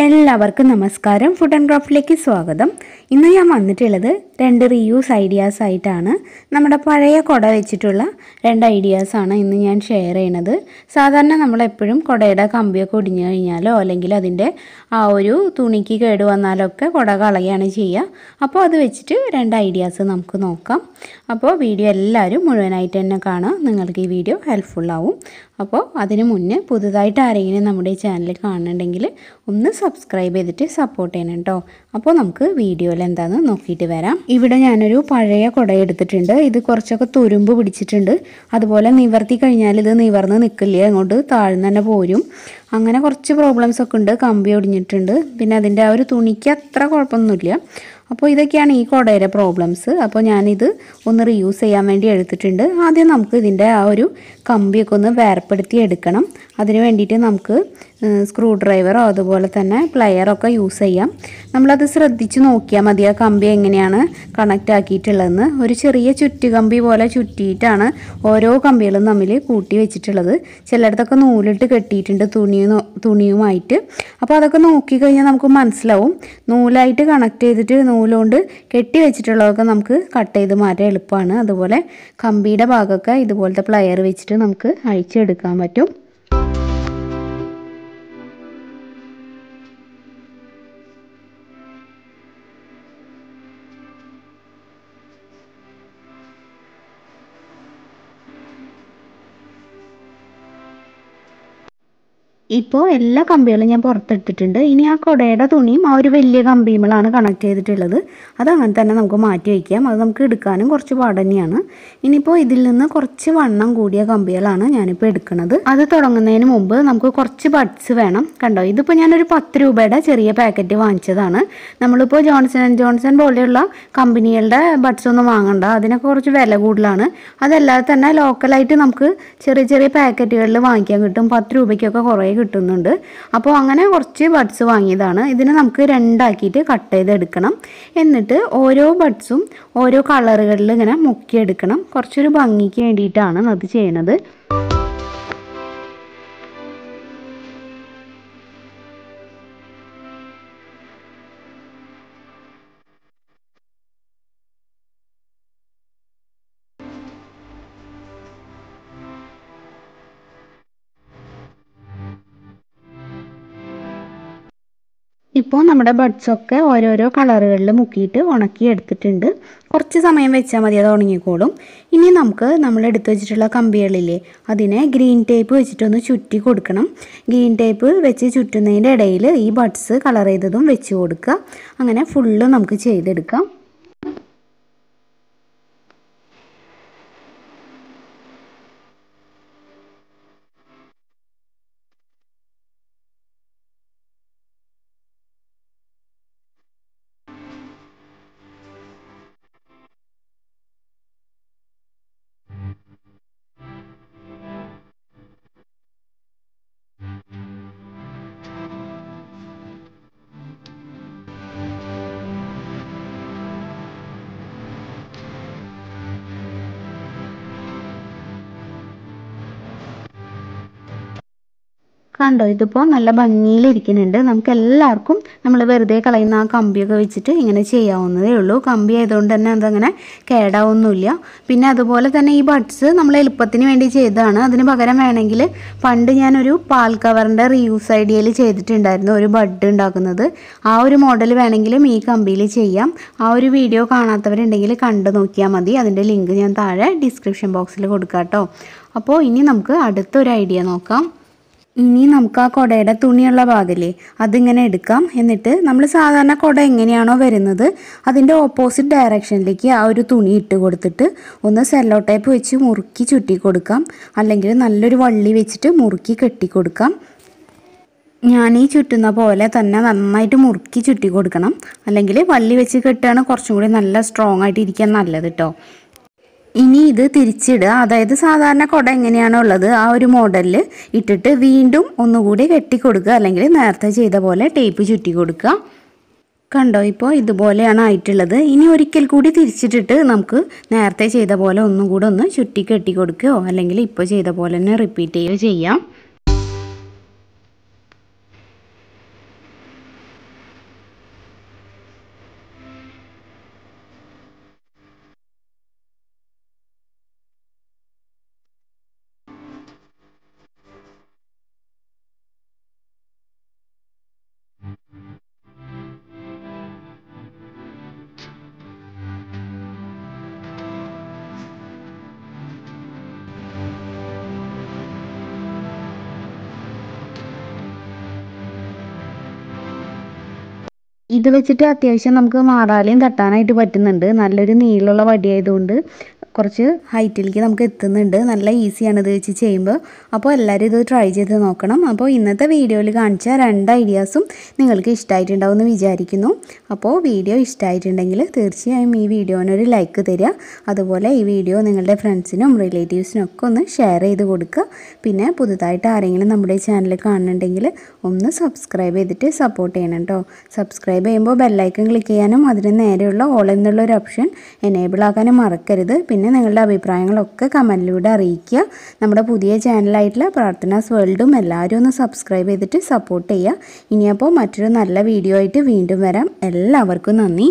എല്ലാവർക്കും നമസ്കാരം. Food and ക്രാഫ്റ്റിലേക്ക് സ്വാഗതം. ഇന്ന് ഞാൻ വന്നിട്ടുള്ളത് 2 റീയൂസ് ഐഡിയാസ് ആയിട്ടാണ്. നമ്മുടെ പഴയ കുട വെച്ചിട്ടുള്ള 2 ഐഡിയാസാണ് ഇന്ന് ഞാൻ ഷെയർ ചെയ്യണത്. സാധാരണ നമ്മളെപ്പോഴും കുടയുടെ കമ്പിയൊക്കെ ഒടിഞ്ഞു കഴിഞ്ഞാലോ അല്ലെങ്കിൽ അതിൻ്റെ ആ ഒരു തുണിക്ക് കേട് വന്നാലോ ഒക്കെ കുട കളയുകയാണ് ചെയ്യുക. അപ്പോൾ അത് വെച്ചിട്ട് 2 ഐഡിയാസ് നമുക്ക് നോക്കാം. അപ്പോൾ വീഡിയോ എല്ലാവരും മുഴുവനായിട്ട് തന്നെ കാണാം. നിങ്ങൾക്ക് ഈ വീഡിയോ ഹെൽപ്ഫുള്ളാവും. അപ്പോൾ അതിന് മുന്നേ പുതുതായിട്ട് ആരെങ്കിലും നമ്മുടെ ഈ ചാനൽ കാണുന്നുണ്ടെങ്കിൽ ഒന്ന് സബ്സ്ക്രൈബ് ചെയ്തിട്ട് സപ്പോർട്ട് ചെയ്യണം കേട്ടോ. അപ്പോൾ നമുക്ക് വീഡിയോയിൽ എന്താണെന്ന് നോക്കിയിട്ട് വരാം. ഇവിടെ ഞാനൊരു പഴയ കുട എടുത്തിട്ടുണ്ട്. ഇത് കുറച്ചൊക്കെ തുരുമ്പ് പിടിച്ചിട്ടുണ്ട്. അതുപോലെ നിവർത്തി കഴിഞ്ഞാൽ ഇത് നിവർന്ന് നിൽക്കില്ല, അങ്ങോട്ട് താഴ്ന്ന് തന്നെ പോരും. അങ്ങനെ കുറച്ച് പ്രോബ്ലംസ് ഒക്കെ ഉണ്ട്. കമ്പി ഒടിഞ്ഞിട്ടുണ്ട്. പിന്നെ അതിൻ്റെ ആ ഒരു തുണിക്ക് അത്ര കുഴപ്പമൊന്നുമില്ല. അപ്പോൾ ഇതൊക്കെയാണ് ഈ കുടയുടെ പ്രോബ്ലംസ്. അപ്പോൾ ഞാനിത് ഒന്ന് റീയൂസ് ചെയ്യാൻ വേണ്ടി എടുത്തിട്ടുണ്ട്. ആദ്യം നമുക്ക് ഇതിൻ്റെ ആ ഒരു കമ്പിയൊക്കെ ഒന്ന് വേർപ്പെടുത്തി എടുക്കണം. അതിന് വേണ്ടിയിട്ട് നമുക്ക് സ്ക്രൂ ഡ്രൈവറോ അതുപോലെ തന്നെ പ്ലയറൊക്കെ യൂസ് ചെയ്യാം. നമ്മളത് ശ്രദ്ധിച്ച് നോക്കിയാൽ മതി ആ കമ്പി എങ്ങനെയാണ് കണക്റ്റ് ആക്കിയിട്ടുള്ളതെന്ന്. ഒരു ചെറിയ ചുറ്റുകമ്പി പോലെ ചുറ്റിയിട്ടാണ് ഓരോ കമ്പികളും തമ്മിൽ കൂട്ടി വെച്ചിട്ടുള്ളത്. ചിലയിടത്തൊക്കെ നൂലിട്ട് കെട്ടിയിട്ടുണ്ട് തുണിയുമായിട്ട്. അപ്പോൾ അതൊക്കെ നോക്കിക്കഴിഞ്ഞാൽ നമുക്ക് മനസ്സിലാവും. നൂലായിട്ട് കണക്ട് ചെയ്തിട്ട് നൂലുകൊണ്ട് കെട്ടി വെച്ചിട്ടുള്ളതൊക്കെ നമുക്ക് കട്ട് ചെയ്ത് മാറ്റാൻ എളുപ്പമാണ്. അതുപോലെ കമ്പിയുടെ ഭാഗമൊക്കെ ഇതുപോലത്തെ പ്ലയർ വെച്ചിട്ട് നമുക്ക് അഴിച്ചെടുക്കാൻ പറ്റും. ഇപ്പോൾ എല്ലാ കമ്പികളും ഞാൻ പുറത്തെടുത്തിട്ടുണ്ട്. ഇനി ആ കുടയുടെ തുണിയും ആ ഒരു വലിയ കമ്പിയുമാണ് കണക്ട് ചെയ്തിട്ടുള്ളത്. അതങ്ങനെ തന്നെ നമുക്ക് മാറ്റി വയ്ക്കാം. അത് നമുക്ക് എടുക്കാനും കുറച്ച് പാട് തന്നെയാണ്. ഇനിയിപ്പോൾ ഇതിൽ നിന്ന് കുറച്ച് വണ്ണം കൂടിയ കമ്പികളാണ് ഞാനിപ്പോൾ എടുക്കുന്നത്. അത് തുടങ്ങുന്നതിന് മുമ്പ് നമുക്ക് കുറച്ച് ബഡ്സ് വേണം. കണ്ടോ, ഇതിപ്പോൾ ഞാനൊരു 10 രൂപയുടെ ചെറിയ പാക്കറ്റ് വാങ്ങിച്ചതാണ്. നമ്മളിപ്പോൾ ജോൺസൺ ആൻഡ് ജോൺസൺ പോലെയുള്ള കമ്പനികളുടെ ബഡ്സ് ഒന്നും വാങ്ങണ്ട. അതിനൊക്കെ കുറച്ച് വില കൂടുതലാണ്. അതല്ലാതെ തന്നെ ലോക്കലായിട്ട് നമുക്ക് ചെറിയ ചെറിയ പാക്കറ്റുകളിൽ വാങ്ങിക്കാൻ കിട്ടും. 10 രൂപയ്ക്കൊക്കെ കുറേ കിട്ടുന്നുണ്ട്. അപ്പോൾ അങ്ങനെ കുറച്ച് ബഡ്സ് വാങ്ങിയതാണ്. ഇതിനെ നമുക്ക് 2 ആക്കിയിട്ട് കട്ട് ചെയ്തെടുക്കണം. എന്നിട്ട് ഓരോ ബഡ്സും ഓരോ കളറുകളിൽ ഇങ്ങനെ മുക്കിയെടുക്കണം. കുറച്ചൊരു ഭംഗിക്ക് വേണ്ടിയിട്ടാണ് അത് ചെയ്യണത്. ഇപ്പോൾ നമ്മുടെ ബഡ്സൊക്കെ ഓരോരോ കളറുകളിൽ മുക്കിയിട്ട് ഉണക്കി എടുത്തിട്ടുണ്ട്. കുറച്ച് സമയം വെച്ചാൽ മതി, അത് ഉണങ്ങിക്കോളും. ഇനി നമുക്ക് നമ്മൾ എടുത്തു വെച്ചിട്ടുള്ള കമ്പികളില്ലേ, അതിനെ ഗ്രീൻ ടേപ്പ് വെച്ചിട്ടൊന്ന് ചുറ്റി കൊടുക്കണം. ഗ്രീൻ ടേപ്പ് വെച്ച് ചുറ്റുന്നതിൻ്റെ ഇടയിൽ ഈ ബഡ്സ് കളർ ചെയ്തതും വെച്ച് കൊടുക്കുക. അങ്ങനെ ഫുള്ള് നമുക്ക് ചെയ്തെടുക്കാം. കണ്ടോ, ഇതിപ്പോൾ നല്ല ഭംഗിയിലിരിക്കുന്നുണ്ട്. നമുക്ക് എല്ലാവർക്കും നമ്മൾ വെറുതെ കളയുന്ന ആ കമ്പിയൊക്കെ വെച്ചിട്ട് ഇങ്ങനെ ചെയ്യാവുന്നതേ ഉള്ളൂ. കമ്പി ആയതുകൊണ്ട് തന്നെ അതങ്ങനെ കേടാവൊന്നുമില്ല. പിന്നെ അതുപോലെ തന്നെ ഈ ബഡ്സ് നമ്മൾ എളുപ്പത്തിന് വേണ്ടി ചെയ്തതാണ്. അതിന് പകരം വേണമെങ്കിൽ പണ്ട് ഞാനൊരു പാൽ കവറിൻ്റെ റീയൂസ് ഐഡിയയിൽ ചെയ്തിട്ടുണ്ടായിരുന്നു, ഒരു ബഡ് ഉണ്ടാക്കുന്നത്. ആ ഒരു മോഡൽ വേണമെങ്കിലും ഈ കമ്പിയിൽ ചെയ്യാം. ആ ഒരു വീഡിയോ കാണാത്തവരുണ്ടെങ്കിൽ കണ്ടു നോക്കിയാൽ മതി. അതിൻ്റെ ലിങ്ക് ഞാൻ താഴെ ഡിസ്ക്രിപ്ഷൻ ബോക്സിൽ കൊടുക്കാം കേട്ടോ. അപ്പോൾ ഇനി നമുക്ക് അടുത്തൊരു ഐഡിയ നോക്കാം. ഇനി നമുക്ക് ആ കുടയുടെ തുണിയുള്ള ഭാഗമില്ലേ, അതിങ്ങനെ എടുക്കാം. എന്നിട്ട് നമ്മൾ സാധാരണ കുട എങ്ങനെയാണോ വരുന്നത് അതിൻ്റെ ഓപ്പോസിറ്റ് ഡയറക്ഷനിലേക്ക് ആ ഒരു തുണി ഇട്ട് കൊടുത്തിട്ട് ഒന്ന് സെല്ലോ ടേപ്പ് വെച്ച് മുറുക്കി ചുറ്റി കൊടുക്കാം. അല്ലെങ്കിൽ നല്ലൊരു വള്ളി വെച്ചിട്ട് മുറുക്കി കെട്ടി കൊടുക്കാം. ഞാൻ ഈ ചുറ്റുന്ന പോലെ തന്നെ നന്നായിട്ട് മുറുക്കി ചുറ്റി കൊടുക്കണം. അല്ലെങ്കിൽ വള്ളി വെച്ച് കെട്ടുകയാണ് കുറച്ചും കൂടി നല്ല സ്ട്രോങ് ആയിട്ട് ഇരിക്കാൻ നല്ലത് കേട്ടോ. ഇനി ഇത് തിരിച്ചിടുക. അതായത് സാധാരണ കുട എങ്ങനെയാണോ ഉള്ളത് ആ ഒരു മോഡലിൽ ഇട്ടിട്ട് വീണ്ടും ഒന്നുകൂടി കെട്ടിക്കൊടുക്കുക. അല്ലെങ്കിൽ നേരത്തെ ചെയ്ത പോലെ ടേപ്പ് ചുറ്റി കൊടുക്കുക. കണ്ടോ, ഇപ്പോൾ ഇതുപോലെയാണ് ആയിട്ടുള്ളത്. ഇനി ഒരിക്കൽ കൂടി തിരിച്ചിട്ടിട്ട് നമുക്ക് നേരത്തെ ചെയ്ത പോലെ ഒന്നും കൂടെ ഒന്ന് ചുറ്റി കെട്ടി കൊടുക്കുകയോ അല്ലെങ്കിൽ ഇപ്പോൾ ചെയ്ത പോലെ തന്നെ റിപ്പീറ്റ് ചെയ്യുകയോ ചെയ്യാം. ഇത് വെച്ചിട്ട് അത്യാവശ്യം നമുക്ക് മാറാലയും തട്ടാനായിട്ട് പറ്റുന്നുണ്ട്. നല്ലൊരു നീളമുള്ള വടിയായതുകൊണ്ട് കുറച്ച് ഹൈറ്റിലേക്ക് നമുക്ക് എത്തുന്നുണ്ട്. നല്ല ഈസിയാണ് ഇത് വെച്ച് ചെയ്യുമ്പോൾ. അപ്പോൾ എല്ലാവരും ഇത് ട്രൈ ചെയ്ത് നോക്കണം. അപ്പോൾ ഇന്നത്തെ വീഡിയോയിൽ കാണിച്ച 2 ഐഡിയാസും നിങ്ങൾക്ക് ഇഷ്ടമായിട്ടുണ്ടാവും എന്ന് വിചാരിക്കുന്നു. അപ്പോൾ വീഡിയോ ഇഷ്ടമായിട്ടുണ്ടെങ്കിൽ തീർച്ചയായും ഈ വീഡിയോനൊരു ലൈക്ക് തരിക. അതുപോലെ ഈ വീഡിയോ നിങ്ങളുടെ ഫ്രണ്ട്സിനും റിലേറ്റീവ്സിനും ഒക്കെ ഒന്ന് ഷെയർ ചെയ്ത് കൊടുക്കുക. പിന്നെ പുതുതായിട്ട് ആരെങ്കിലും നമ്മുടെ ചാനൽ കാണുന്നുണ്ടെങ്കിൽ ഒന്ന് സബ്സ്ക്രൈബ് ചെയ്തിട്ട് സപ്പോർട്ട് ചെയ്യണം കേട്ടോ. സബ്സ്ക്രൈബ് ചെയ്യുമ്പോൾ ബെല്ലൈക്കൺ ക്ലിക്ക് ചെയ്യാനും അതിന് നേരെയുള്ള ഓൾ എന്നുള്ളൊരു ഓപ്ഷൻ എനേബിൾ ആക്കാനും മറക്കരുത്. പിന്നെ നിങ്ങളുടെ അഭിപ്രായങ്ങളൊക്കെ കമൻറ്റിലൂടെ അറിയിക്കുക. നമ്മുടെ പുതിയ ചാനലായിട്ടുള്ള പ്രാർത്ഥനാസ് വേൾഡും എല്ലാവരും ഒന്ന് സബ്സ്ക്രൈബ് ചെയ്തിട്ട് സപ്പോർട്ട് ചെയ്യുക. ഇനിയപ്പോൾ മറ്റൊരു നല്ല വീഡിയോ ആയിട്ട് വീണ്ടും വരാം. എല്ലാവർക്കും നന്ദി.